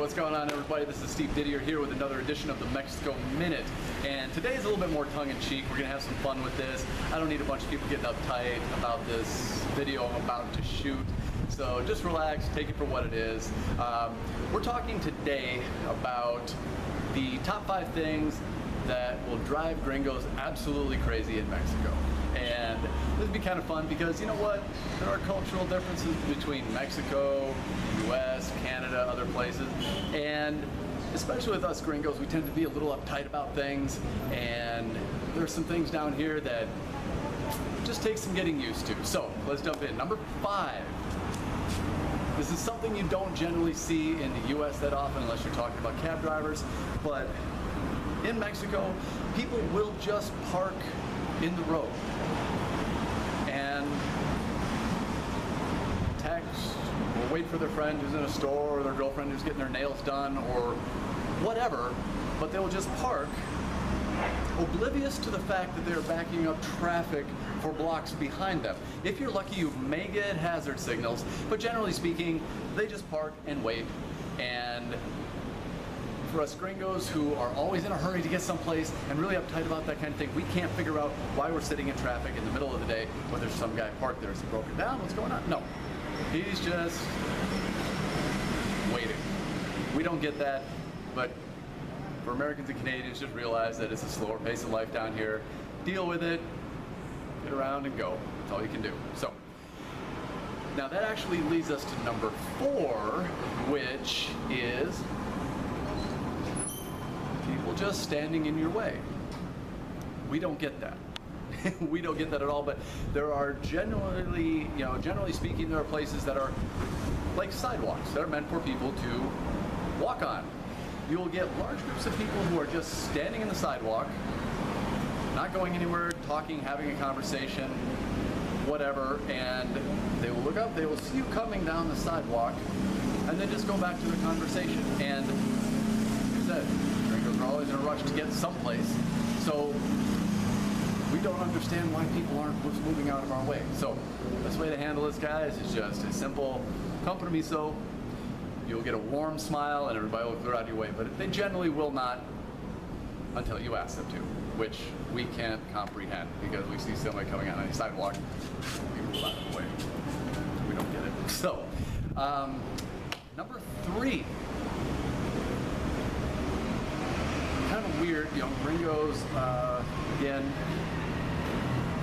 what's going on, everybody? This is Steve Didier here with another edition of the Mexico Minute. And today is a little bit more tongue-in-cheek. We're going to have some fun with this. I don't need a bunch of people getting uptight about this video I'm about to shoot. So just relax, take it for what it is. We're talking today about the top 5 things that will drive gringos absolutely crazy in Mexico. And this would be kind of fun because, you know what, there are cultural differences between Mexico, US, Canada, other places, and especially with us gringos, we tend to be a little uptight about things, and there's some things down here that just take some getting used to. So let's jump in. Number 5. This is something you don't generally see in the US that often unless you're talking about cab drivers, but in Mexico, people will just park in the road and text or wait for their friend who's in a store or their girlfriend who's getting their nails done or whatever, but they'll just park oblivious to the fact that they're backing up traffic for blocks behind them. If you're lucky, you may get hazard signals, but generally speaking, they just park and wait. And for us gringos who are always in a hurry to get someplace and really uptight about that kind of thing, we can't figure out why we're sitting in traffic in the middle of the day when there's some guy parked there. Is he broken down? What's going on? No. He's just waiting. We don't get that, but for Americans and Canadians, just realize that it's a slower pace of life down here. Deal with it, get around and go. That's all you can do. So, now that actually leads us to number 4, which is people just standing in your way. We don't get that. We don't get that at all, but there are generally speaking, there are places that are like sidewalks that are meant for people to walk on. You will get large groups of people who are just standing in the sidewalk, not going anywhere, talking, having a conversation, whatever, and they will look up, they will see you coming down the sidewalk, and then just go back to the conversation. And like I said, gringos are always in a rush to get someplace, so we don't understand why people aren't moving out of our way. So the best way to handle this, guys, is just a simple "come to me so." You'll get a warm smile and everybody will clear out of your way, but they generally will not until you ask them to, which we can't comprehend because we see somebody coming out on a sidewalk, we move out of the way. We don't get it. So, number 3. Kind of weird, gringos, again,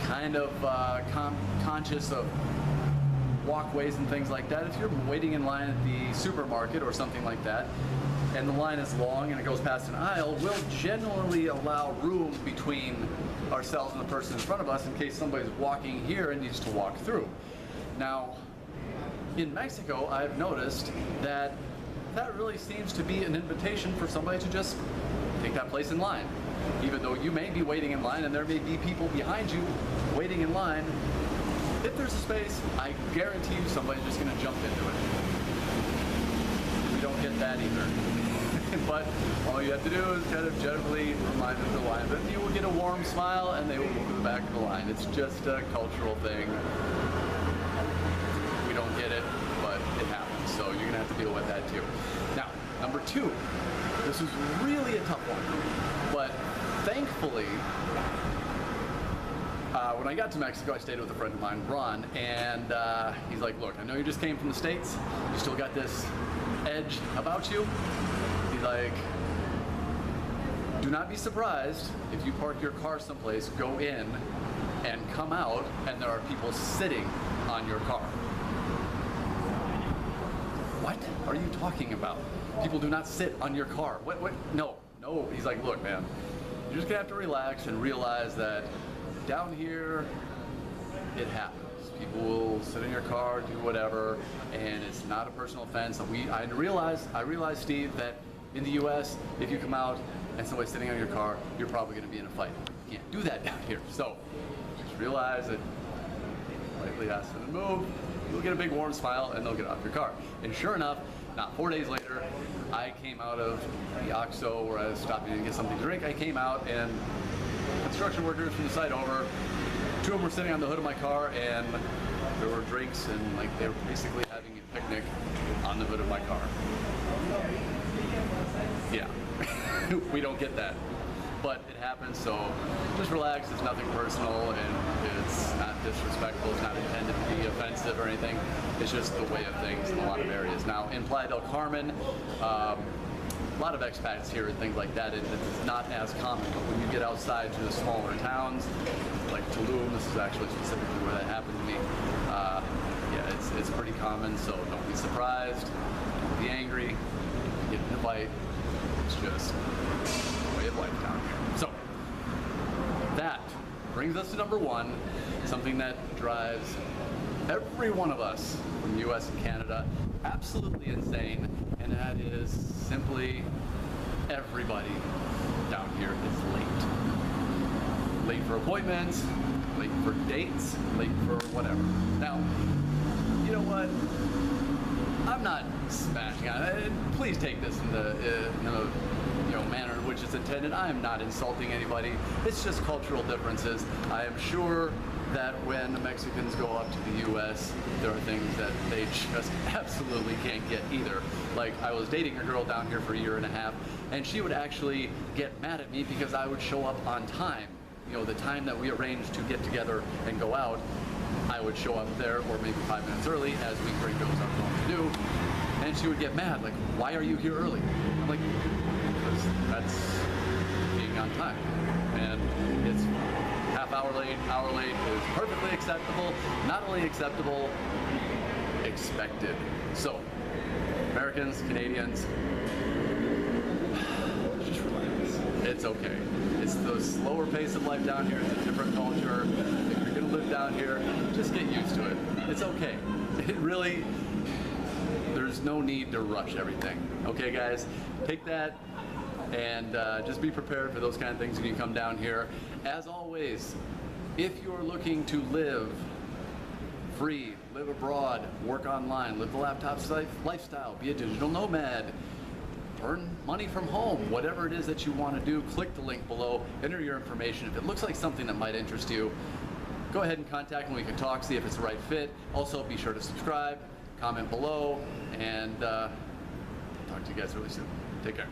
kind of conscious of walkways and things like that. If you're waiting in line at the supermarket or something like that, and the line is long and it goes past an aisle, we'll generally allow room between ourselves and the person in front of us in case somebody's walking here and needs to walk through. Now, in Mexico, I've noticed that that really seems to be an invitation for somebody to just take that place in line. Even though you may be waiting in line and there may be people behind you waiting in line, if there's a space, I guarantee you somebody's just going to jump into it. We don't get that either. But all you have to do is kind of gently remind them to the line. But you will get a warm smile and they will move to the back of the line. It's just a cultural thing. We don't get it, but it happens. So you're going to have to deal with that too. Now, number 2. This is really a tough one. But thankfully, when I got to Mexico, I stayed with a friend of mine, Ron, and he's like, look, I know you just came from the States, you still got this edge about you. He's like, do not be surprised if you park your car someplace, go in, and come out, and there are people sitting on your car. What are you talking about? People do not sit on your car. What? No. He's like, look, man, you're just gonna have to relax and realize that down here, it happens. People will sit in your car, do whatever, and it's not a personal offense. I realize, Steve, that in the US, if you come out and somebody's sitting on your car, you're probably going to be in a fight. You can't do that down here. So just realize that lightly ask them to move, you'll get a big warm smile, and they'll get off your car. And sure enough, not 4 days later, I came out of the OXXO where I was stopping to get something to drink. I came out and construction workers from the site over, 2 of them were sitting on the hood of my car, and there were drinks, and like they were basically having a picnic on the hood of my car. Yeah, we don't get that. But it happens, so just relax. It's nothing personal, and it's not disrespectful. It's not intended to be offensive or anything. It's just the way of things in a lot of areas. Now, in Playa del Carmen, a lot of expats here and things like that. It's not as common, but when you get outside to the smaller towns, like Tulum, this is actually specifically where that happened to me. Yeah, it's pretty common, so don't be surprised. Don't be angry. Get in a fight. It's just the way of life down here. So, that brings us to number one, something that drives every one of us from the US and Canada absolutely insane, and that is simply everybody down here is late. Late for appointments, late for dates, late for whatever. Now, you know what? I'm not smashing on it. Please take this in the manner in which it's intended. I am not insulting anybody. It's just cultural differences. I am sure that when the Mexicans go up to the U.S., there are things that they just absolutely can't get either. Like, I was dating a girl down here for a year and a half, and she would actually get mad at me because I would show up on time. You know, the time that we arranged to get together and go out, I would show up there, or maybe 5 minutes early, as we Gringos are going to do, and she would get mad, like, why are you here early? I'm like, because that's being on time. And it's half hour late is perfectly acceptable. Not only acceptable, expected. So, Americans, Canadians, just relax. It's okay. It's the slower pace of life down here. It's a different culture. If you're gonna live down here, just get used to it. It's okay. It really, there's no need to rush everything. Okay, guys? Take that and just be prepared for those kind of things when you come down here. As always, if you're looking to live free, live abroad, work online, live the laptop lifestyle, be a digital nomad, earn money from home, whatever it is that you want to do, click the link below, enter your information. If it looks like something that might interest you, go ahead and contact me. We can talk, see if it's the right fit. Also, be sure to subscribe, comment below, and talk to you guys really soon. Take care.